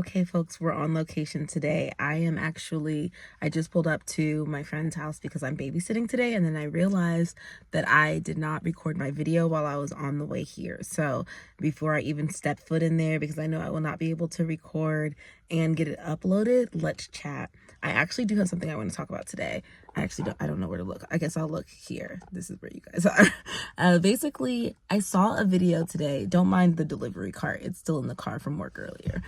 Okay, folks, we're on location today. I just pulled up to my friend's house because I'm babysitting today, and then I realized that I did not record my video while I was on the way here. So before I even step foot in there, because I know I will not be able to record and get it uploaded, let's chat. I actually do have something I want to talk about today. I don't know where to look. I guess I'll look here. This is where you guys are. Basically, I saw a video today. Don't mind the delivery cart. It's still in the car from work earlier.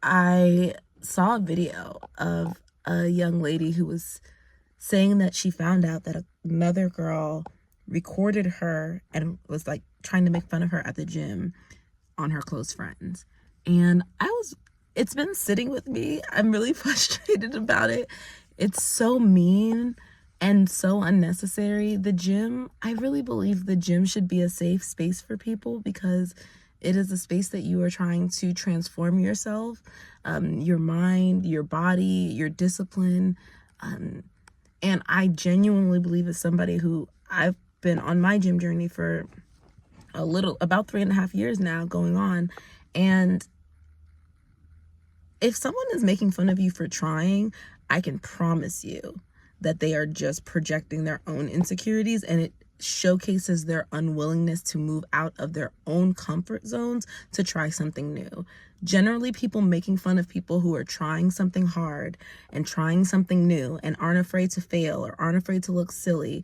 I saw a video of a young lady who was saying that she found out that another girl recorded her and was like trying to make fun of her at the gym on her close friends. And it's been sitting with me. I'm really frustrated about it. It's so mean and so unnecessary. I really believe the gym should be a safe space for people because it is a space that you are trying to transform yourself, your mind, your body, your discipline. And I genuinely believe as somebody who I've been on my gym journey for about 3.5 years now going on. And if someone is making fun of you for trying, I can promise you that they are just projecting their own insecurities, and it showcases their unwillingness to move out of their own comfort zones to try something new. Generally, people making fun of people who are trying something hard and trying something new and aren't afraid to fail or aren't afraid to look silly,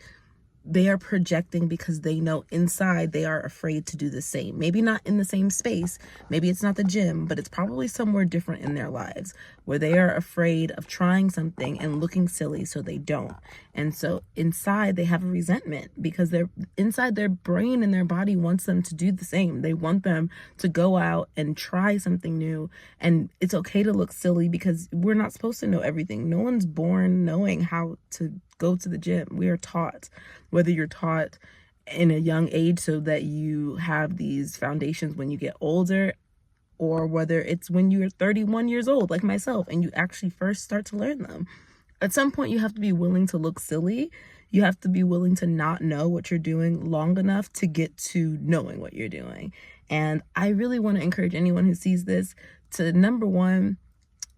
they are projecting because they know inside they are afraid to do the same. Maybe not in the same space, maybe it's not the gym, but it's probably somewhere different in their lives where they are afraid of trying something and looking silly, so they don't. And so inside they have a resentment because inside their brain and their body wants them to do the same. They want them to go out and try something new. And it's okay to look silly because we're not supposed to know everything. No one's born knowing how to go to the gym. We are taught, whether you're taught in a young age so that you have these foundations when you get older, or whether it's when you're 31 years old, like myself, and you actually first start to learn them. At some point, you have to be willing to look silly. You have to be willing to not know what you're doing long enough to get to knowing what you're doing. And I really want to encourage anyone who sees this to, number one,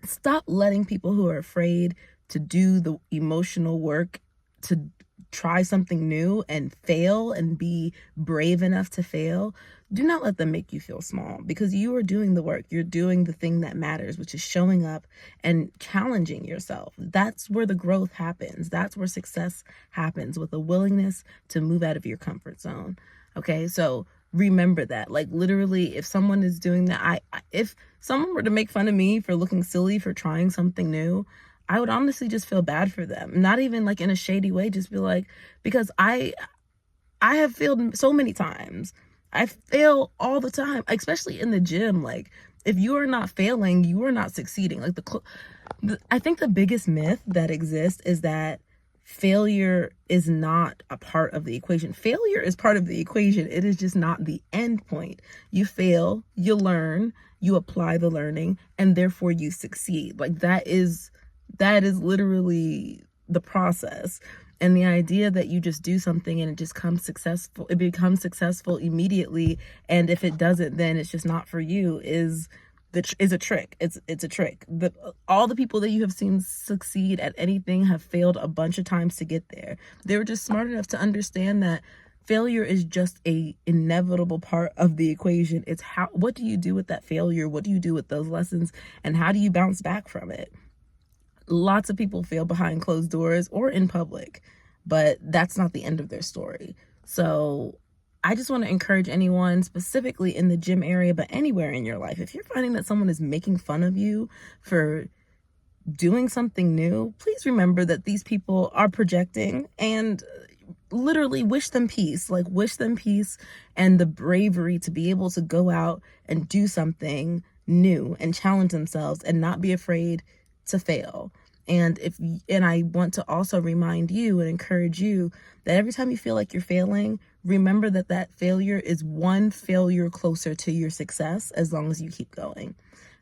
stop letting people who are afraid to do the emotional work to try something new and fail and be brave enough to fail. Do not let them make you feel small, because you are doing the work. You're doing the thing that matters, which is showing up and challenging yourself. That's where the growth happens. That's where success happens, with a willingness to move out of your comfort zone. Okay, so remember that. Like, literally, if someone is doing that, if someone were to make fun of me for looking silly for trying something new, I would honestly just feel bad for them. Not even like in a shady way, just be like, because I have failed so many times. I fail all the time, especially in the gym. Like, if you are not failing, you are not succeeding. Like, I think the biggest myth that exists is that failure is not a part of the equation. Failure is part of the equation. It is just not the end point. You fail, you learn, you apply the learning, and therefore you succeed. Like, that is literally the process. And the idea that you just do something and it becomes successful immediately, and if it doesn't, then it's just not for you, is a trick. It's a trick. All the people that you have seen succeed at anything have failed a bunch of times to get there. They were just smart enough to understand that failure is just a inevitable part of the equation. It's what do you do with that failure? What do you do with those lessons? And how do you bounce back from it? Lots of people fail behind closed doors or in public, but that's not the end of their story. So I just want to encourage anyone, specifically in the gym area, but anywhere in your life, if you're finding that someone is making fun of you for doing something new, please remember that these people are projecting, and literally wish them peace. Like, wish them peace and the bravery to be able to go out and do something new and challenge themselves and not be afraid to fail. And I want to also remind you and encourage you that every time you feel like you're failing, remember that failure is one failure closer to your success, as long as you keep going.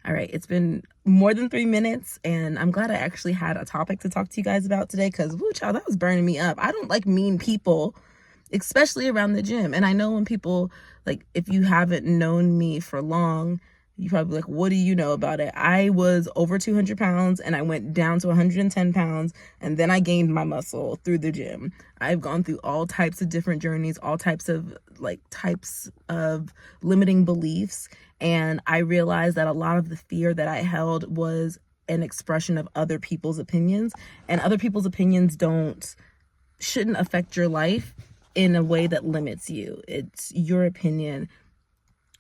All right, it's been more than 3 minutes, and I'm glad I actually had a topic to talk to you guys about today, because, woo, child, that was burning me up. I don't like mean people, especially around the gym. And I know when people, like, if you haven't known me for long, You probably like, what do you know about it? I was over 200 pounds and I went down to 110 pounds and then I gained my muscle through the gym. I've gone through all types of different journeys, all types of limiting beliefs. And I realized that a lot of the fear that I held was an expression of other people's opinions, and other people's opinions shouldn't affect your life in a way that limits you. It's your opinion,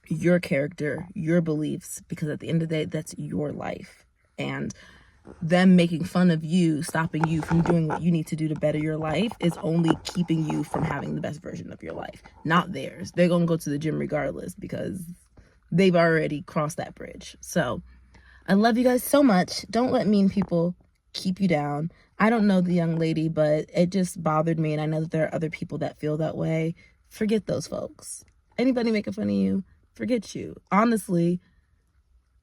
your character, your beliefs, because at the end of the day, that's your life. And them making fun of you, stopping you from doing what you need to do to better your life, is only keeping you from having the best version of your life, not theirs. They're going to go to the gym regardless because they've already crossed that bridge. So I love you guys so much. Don't let mean people keep you down. I don't know the young lady, but it just bothered me, and I know that there are other people that feel that way. Forget those folks. Anybody making fun of you, forget you. Honestly,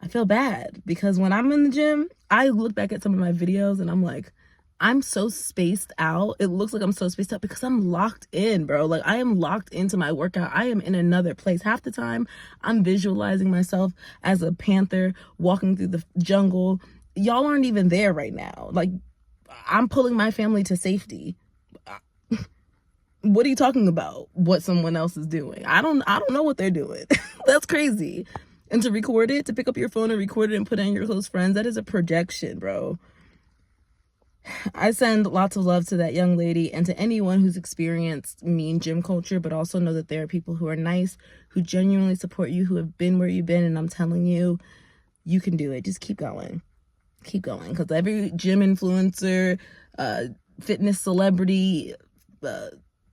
I feel bad because when I'm in the gym, I look back at some of my videos and I'm like, I'm so spaced out. It looks like I'm so spaced out because I'm locked in, bro. Like, I am locked into my workout. I am in another place. Half the time, I'm visualizing myself as a panther walking through the jungle. Y'all aren't even there right now. Like, I'm pulling my family to safety. What are you talking about? What someone else is doing? I don't know what they're doing. That's crazy. And to record it, to pick up your phone and record it and put it in your close friends, that is a projection, bro. I send lots of love to that young lady and to anyone who's experienced mean gym culture, but also know that there are people who are nice, who genuinely support you, who have been where you've been. And I'm telling you, you can do it. Just keep going. Keep going. Because every gym influencer, fitness celebrity,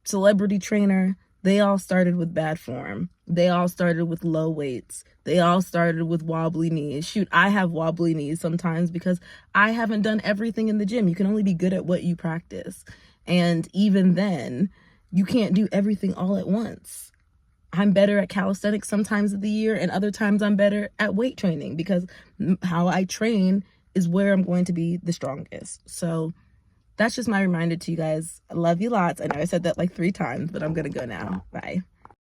celebrity trainer, they all started with bad form. They all started with low weights. They all started with wobbly knees. Shoot, I have wobbly knees sometimes because I haven't done everything in the gym. You can only be good at what you practice. And even then, you can't do everything all at once. I'm better at calisthenics sometimes of the year, and other times I'm better at weight training because how I train is where I'm going to be the strongest. So that's just my reminder to you guys. I love you lots. I know I said that like 3 times, but I'm going to go now. Bye.